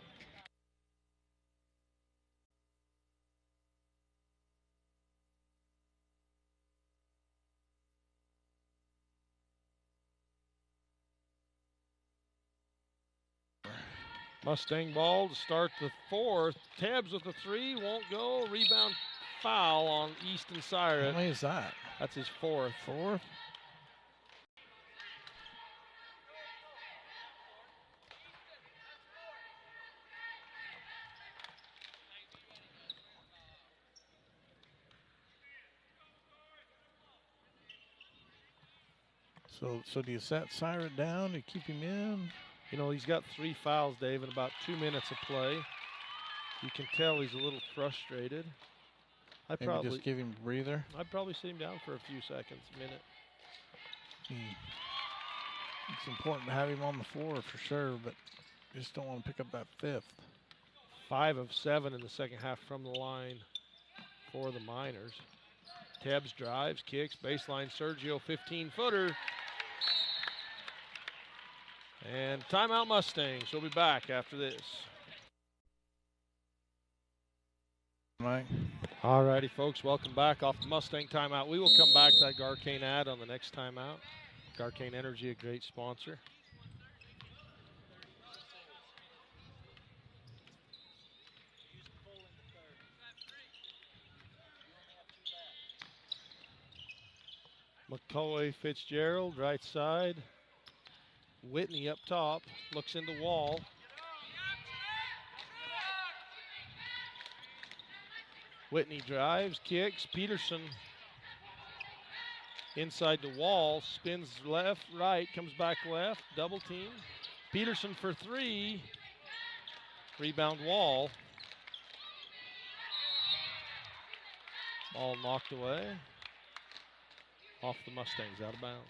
Mustang ball to start the fourth. Tabs with the 3, won't go. Rebound foul on Easton Syrat. How many is that? That's his 4th. 4th? So do you set Syrat down? Do you keep him in? You know, he's got 3 fouls, Dave, in about 2 minutes of play. You can tell he's a little frustrated. Maybe just give him a breather. I'd probably sit him down for a few seconds, a minute. It's important to have him on the floor for sure, but you just don't want to pick up that 5th. 5 of 7 in the second half from the line for the Miners. Tebbs drives, kicks, baseline Sergio 15-footer. And timeout Mustangs. We'll be back after this. Mike. All righty, folks. Welcome back off the Mustang timeout. We will come back to that Garcane ad on the next timeout. Garcane Energy, a great sponsor. McCoy Fitzgerald, right side. Whitney up top, looks into Wall. Whitney drives, kicks. Peterson inside the Wall, spins left, right, comes back left, double team. Peterson for 3. Rebound Wall. Ball knocked away. Off the Mustangs, out of bounds.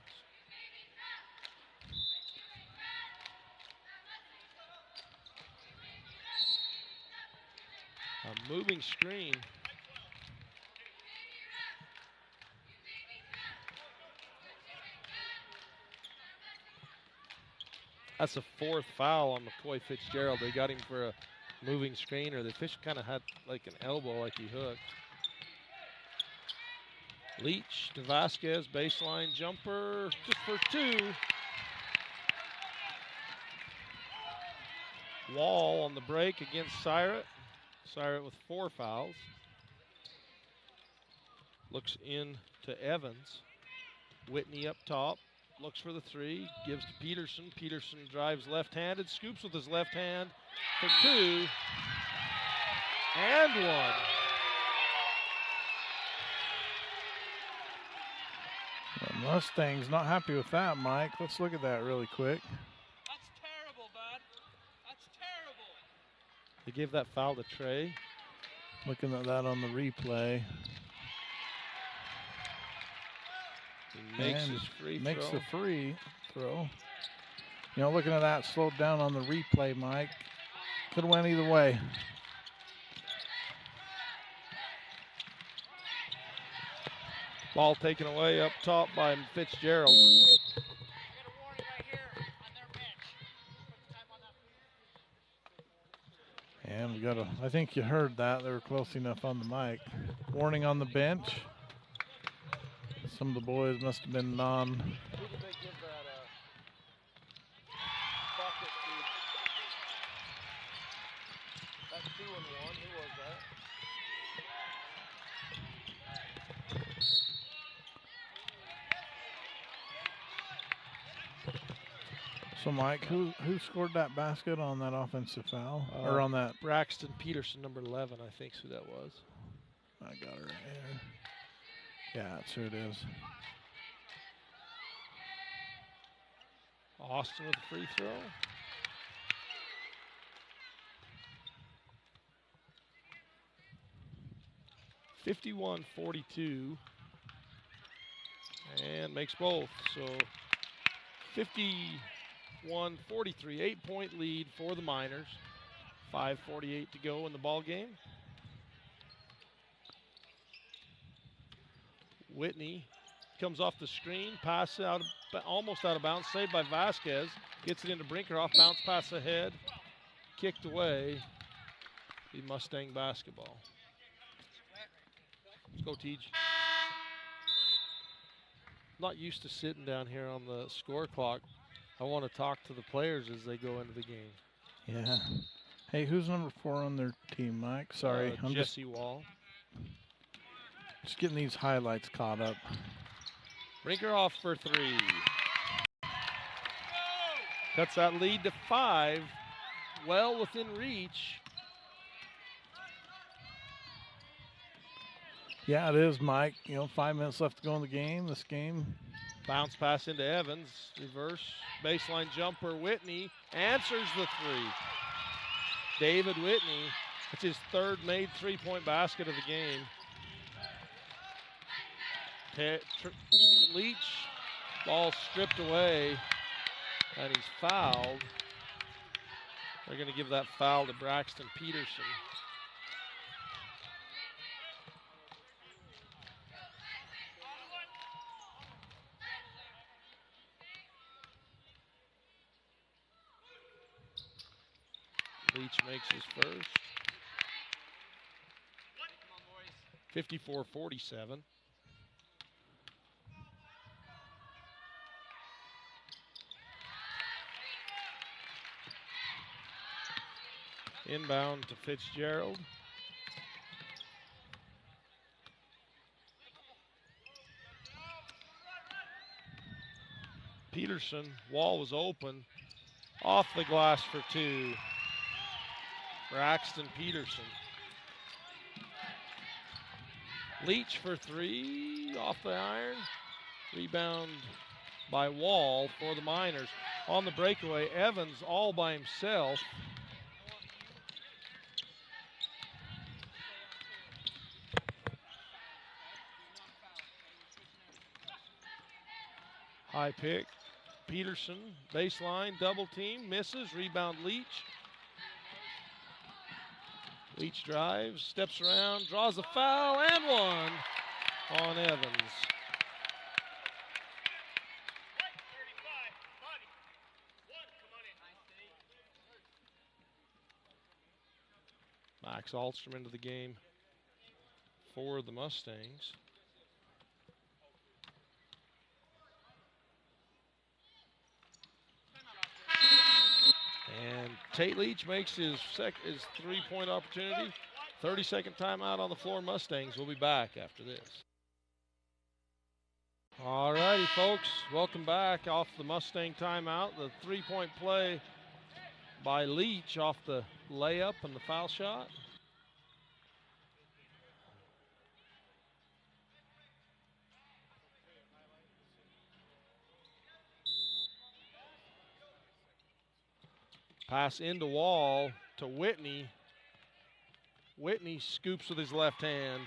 A moving screen. That's a 4th foul on McCoy Fitzgerald. They got him for a moving screen, or the fish kind of had like an elbow like he hooked. Leach to Vasquez, baseline jumper, just for 2. Wall on the break against Syrat. Syrat with 4 fouls. Looks in to Evans. Whitney up top. Looks for the 3. Gives to Peterson. Peterson drives left-handed. Scoops with his left hand for 2. And 1. The Mustangs not happy with that, Mike. Let's look at that really quick. That's terrible, bud. That's terrible. They gave that foul to Trey. Looking at that on the replay. makes and his free makes throw. the free throw. You know, looking at that slowed down on the replay, Mike. Could have went either way. Ball taken away up top by Fitzgerald. And we got I think you heard that. They were close enough on the mic. Warning on the bench. Some of the boys must have been Who did they give that bucket to? That's 2 and 1. Who was that? So, Mike, who scored that basket on that offensive foul? Or on that? Braxton Peterson, number 11, I think is who that was. I got it right here. Yeah, that's who it is. Austin with a free throw. (51-42) and makes both. So 51-43, 8-point lead for the Miners. 5:48 to go in the ball game. Whitney comes off the screen, pass out, almost out of bounds, saved by Vasquez. Gets it into Brinkerhoff, bounce pass ahead, kicked away. The Mustang basketball. Let's go, Teej. Not used to sitting down here on the score clock. I want to talk to the players as they go into the game. Yeah. Hey, who's number 4 on their team, Mike? Sorry, I'm Jesse Wall. just getting these highlights caught up. Brinkerhoff for 3. Cuts that lead to 5. Well within reach. Yeah, it is, Mike. You know, 5 minutes left to go in the game. This game. Bounce pass into Evans. Reverse baseline jumper. Whitney answers the 3. David Whitney. It's his 3rd made 3-point basket of the game. Leach. Ball stripped away. And he's fouled. They're going to give that foul to Braxton Peterson. Leach makes his first. 54-47. Inbound to Fitzgerald. Peterson, Wall was open. Off the glass for 2. Braxton Peterson. Leach for 3, off the iron. Rebound by Wall for the Miners. On the breakaway, Evans all by himself. High pick. Peterson, baseline, double team, misses. Rebound Leach. Leach drives, steps around, draws a foul, and 1 on Evans. Max Ahlstrom into the game for the Mustangs. And Tate Leach makes his 3-point opportunity. 30-second timeout on the floor. Mustangs will be back after this. All righty, folks. Welcome back off the Mustang timeout. The 3-point play by Leach off the layup and the foul shot. Pass into Wall to Whitney. Whitney scoops with his left hand.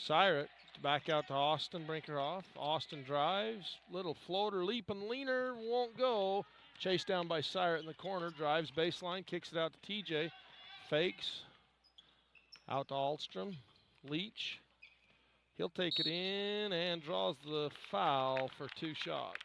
Syrat back out to Austin Brinkerhoff. Austin drives. Little floater, leap and leaner. Won't go. Chased down by Syrat in the corner. Drives baseline. Kicks it out to TJ. Fakes. Out to Ahlstrom. Leach. He'll take it in and draws the foul for 2 shots.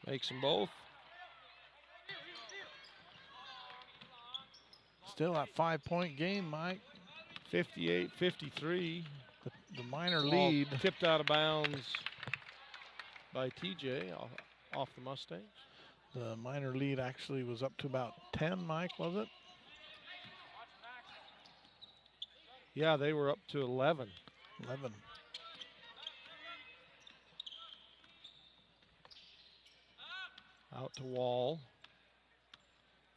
Makes them both. Still a 5-point game, Mike. 58-53. The minor Ball lead. tipped out of bounds by TJ off the Mustangs. The minor lead actually was up to about 10, Mike, was it? Yeah, they were up to 11. 11. Out to Wall.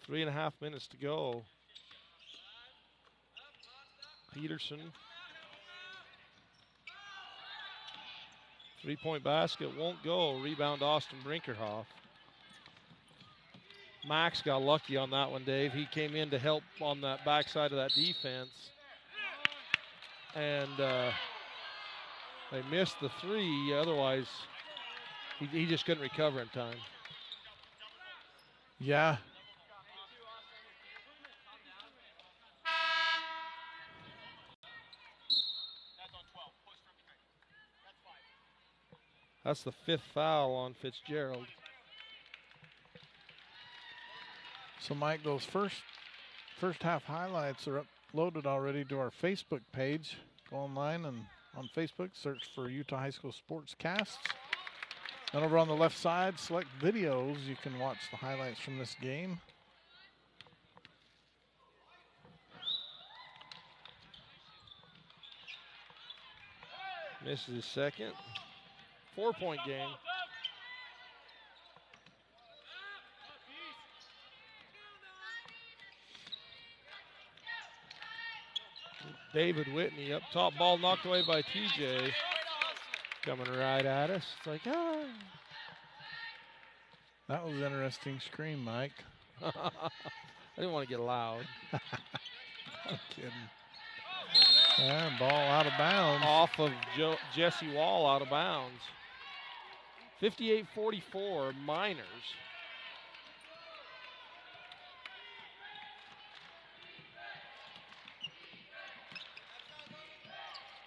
3.5 minutes to go. Peterson. 3-point basket won't go. Rebound Austin Brinkerhoff. Max got lucky on that one, Dave. He came in to help on that backside of that defense. And they missed the 3. Otherwise, he just couldn't recover in time. Yeah. That's the 5th foul on Fitzgerald. So, Mike, those first half highlights are uploaded already to our Facebook page. Go online and on Facebook, search for Utah High School Sportscasts. And over on the left side, select videos. You can watch the highlights from this game. Misses his second. 4-point game. David Whitney up top. Ball knocked away by TJ. Coming right at us. It's like, ah. That was an interesting scream, Mike. I didn't want to get loud. I'm kidding. And ball out of bounds. Off of Jesse Wall, out of bounds. 58-44, Miners.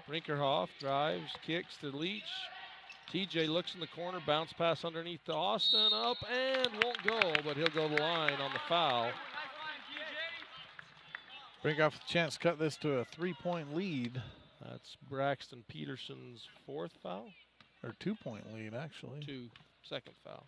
Brinkerhoff drives, kicks to Leach. TJ looks in the corner, bounce pass underneath to Austin, up and won't go, but he'll go to the line on the foul. Brinkerhoff with a chance to cut this to a 3-point lead. That's Braxton Peterson's 4th foul. Or 2-point lead, actually. 2nd foul.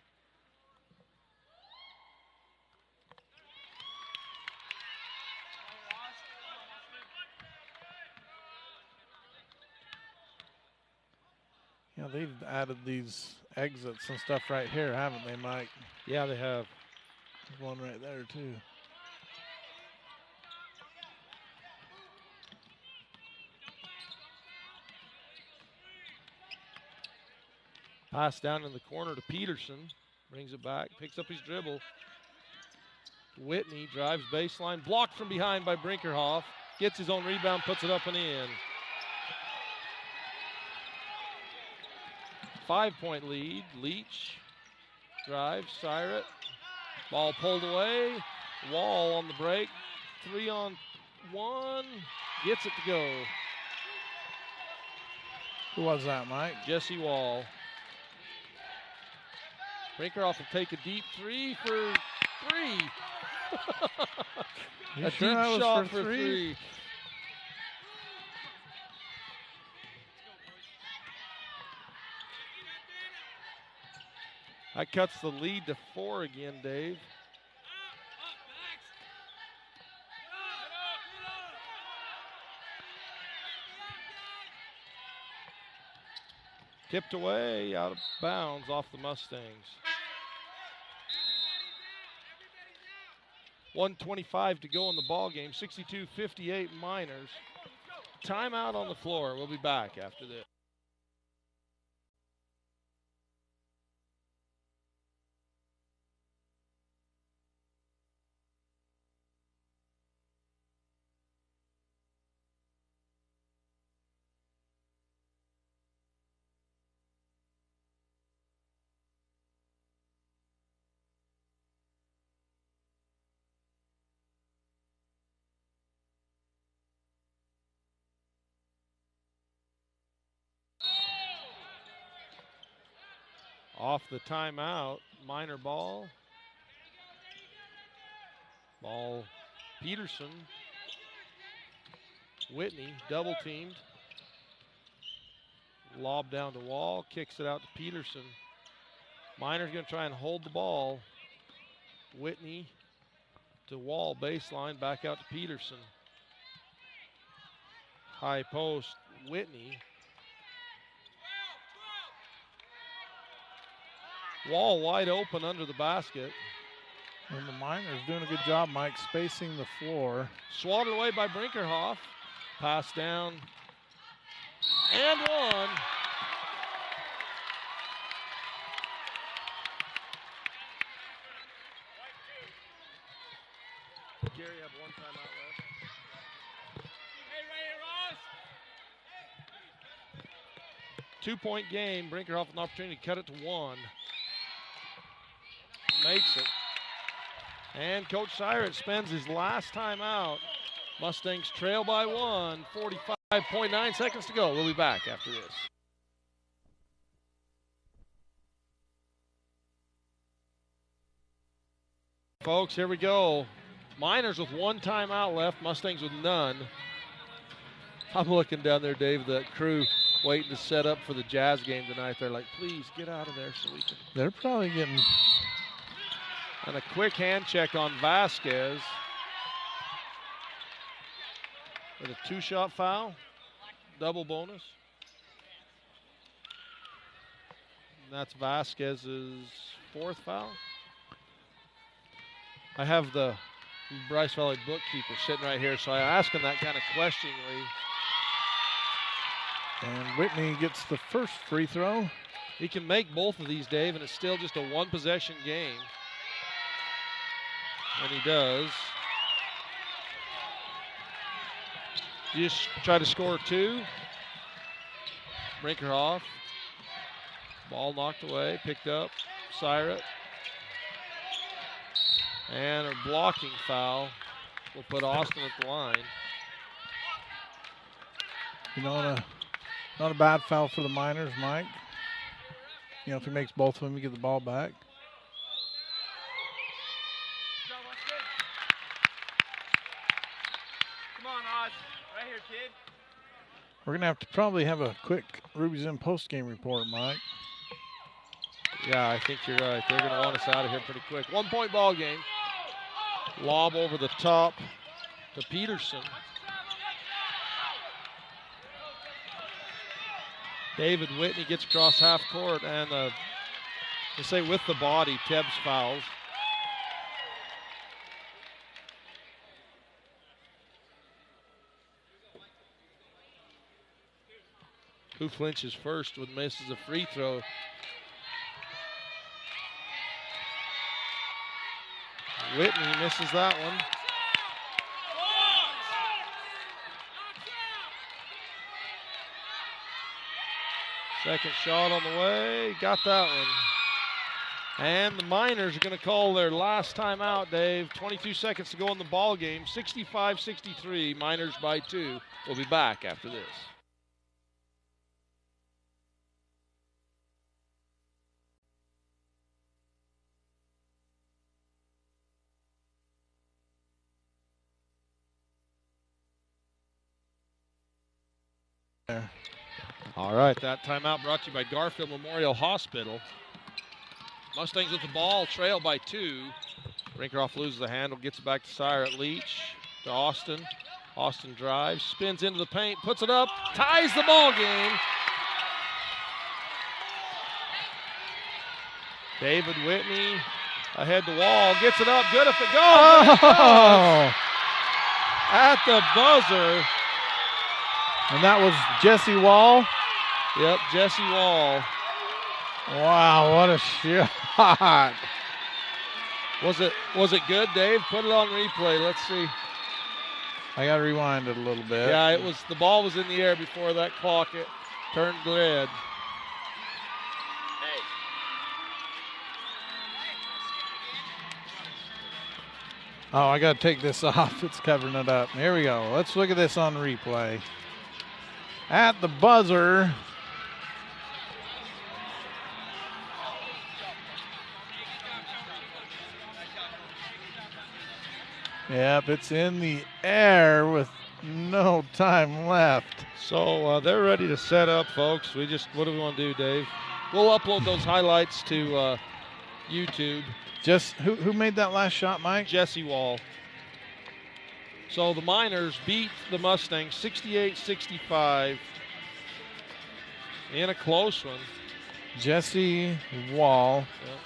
Yeah, they've added these exits and stuff right here, haven't they, Mike? Yeah, they have. There's one right there, too. Pass down in the corner to Peterson. Brings it back, picks up his dribble. Whitney drives baseline, blocked from behind by Brinkerhoff. Gets his own rebound, puts it up and in. 5-point lead. Leach drives, Syrat. Ball pulled away. Wall on the break. 3-on-1. Gets it to go. Who was that, Mike? Jesse Wall. Brinkerhoff will take a deep 3 for 3. A sure deep that was shot for for three? 3. That cuts the lead to 4 again, Dave. Tipped away, out of bounds, off the Mustangs. 1:25 to go in the ball game. 62-58 Miners. Timeout on the floor. We'll be back after this. Off the timeout, Miner ball. Ball, Peterson. Whitney, double teamed. Lob down to Wall, kicks it out to Peterson. Miner's going to try and hold the ball. Whitney to Wall, baseline, back out to Peterson. High post, Whitney. Wall wide open under the basket. And the Miners doing a good job, Mike, spacing the floor. Swatted away by Brinkerhoff. Pass down. And one. Gary have one timeout left. Hey, Ray Ross. 2-point game. Brinkerhoff an opportunity to cut it to one. Makes it. And Coach Syrett spends his last time out. Mustangs trail by one. 45.9 seconds to go. We'll be back after this. Folks, here we go. Miners with one timeout left. Mustangs with none. I'm looking down there, Dave, the crew waiting to set up for the Jazz game tonight. They're like, please get out of there so we can. They're probably getting. And a quick hand check on Vasquez. With a two-shot foul. Double bonus. And that's Vasquez's fourth foul. I have the Bryce Valley bookkeeper sitting right here, so I ask him that kind of questioningly. And Whitney gets the first free throw. He can make both of these, Dave, and it's still just a one-possession game. And he does. Just try to score two. Brinkerhoff. Ball knocked away, picked up. Syrett. And a blocking foul will put Austin at the line. You know, not a bad foul for the Miners, Mike. You know, if he makes both of them, you get the ball back. Kid. We're going to have to probably have a quick Ruby's In post-game report, Mike. Yeah, I think you're right. They're going to want us out of here pretty quick. 1-point ball game. Lob over the top to Peterson. David Whitney gets across half court, and they say with the body, Tebbs fouls. Who flinches first when misses a free throw? Whitney misses that one. Second shot on the way, got that one. And the Miners are going to call their last time out, Dave. 22 seconds to go in the ball game. 65-63, Miners by 2. We'll be back after this. All right, that timeout brought to you by Garfield Memorial Hospital. Mustangs with the ball, trail by 2. Brinkerhoff loses the handle, gets it back to Syrett. Leach to Austin. Austin drives, spins into the paint, puts it up, ties the ball game. David Whitney ahead the wall, gets it up, good if it goes. Oh! At the buzzer. And that was Jesse Wall. Yep, Jesse Wall. Wow, what a shot. Was it good, Dave? Put it on replay. Let's see. I got to rewind it a little bit. Yeah, it was. The ball was in the air before that clock it turned red. Oh, I got to take this off. It's covering it up. Here we go. Let's look at this on replay. At the buzzer. Yep, it's in the air with no time left. So they're ready to set up, folks. What do we want to do, Dave? We'll upload those highlights to YouTube. Just who made that last shot, Mike? Jesse Wall. So the Miners beat the Mustangs 68-65 in a close one. Jesse Wall. Yep.